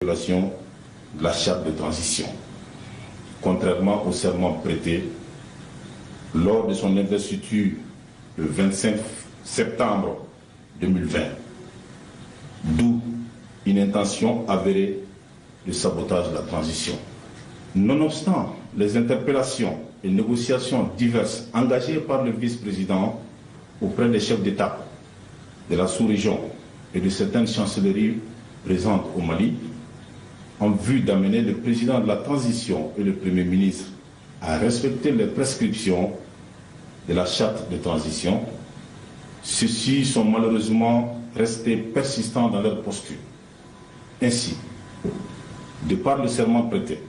de la charte de transition. Contrairement au serment prêté lors de son investiture le 25 septembre 2020, d'où une intention avérée de sabotage de la transition. Nonobstant les interpellations et négociations diverses engagées par le vice-président auprès des chefs d'État de la sous-région et de certaines chancelleries présentes au Mali, en vue d'amener le président de la transition et le Premier ministre à respecter les prescriptions de la charte de transition, ceux-ci sont malheureusement restés persistants dans leur posture. Ainsi, de par le serment prêté,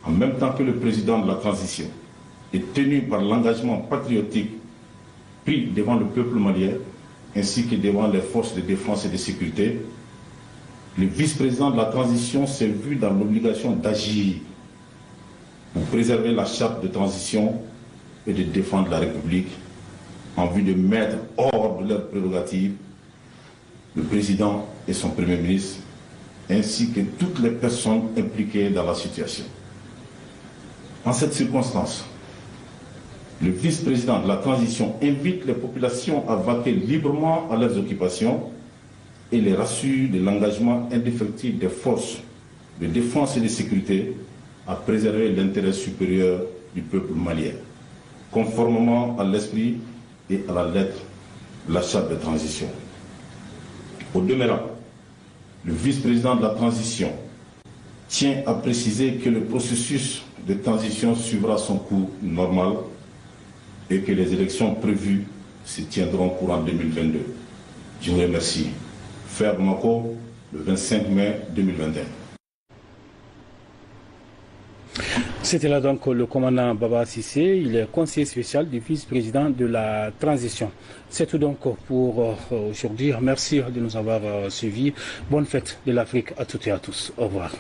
en même temps que le président de la transition est tenu par l'engagement patriotique pris devant le peuple malien ainsi que devant les forces de défense et de sécurité, le vice-président de la transition s'est vu dans l'obligation d'agir pour préserver la charte de transition et de défendre la République en vue de mettre hors de leurs prérogatives le président et son Premier ministre ainsi que toutes les personnes impliquées dans la situation. En cette circonstance, le vice-président de la transition invite les populations à vaquer librement à leurs occupations et les rassure de l'engagement indéfectible des forces de défense et de sécurité à préserver l'intérêt supérieur du peuple malien, conformément à l'esprit et à la lettre de la charte de transition. Au demeurant, le vice-président de la transition tient à préciser que le processus de transition suivra son cours normal et que les élections prévues se tiendront courant 2022. Je vous remercie. Fer Bamako, le 25 mai 2021. C'était là donc le commandant Baba Cissé, il est conseiller spécial du vice-président de la transition. C'est tout donc pour aujourd'hui. Merci de nous avoir suivis. Bonne fête de l'Afrique à toutes et à tous. Au revoir.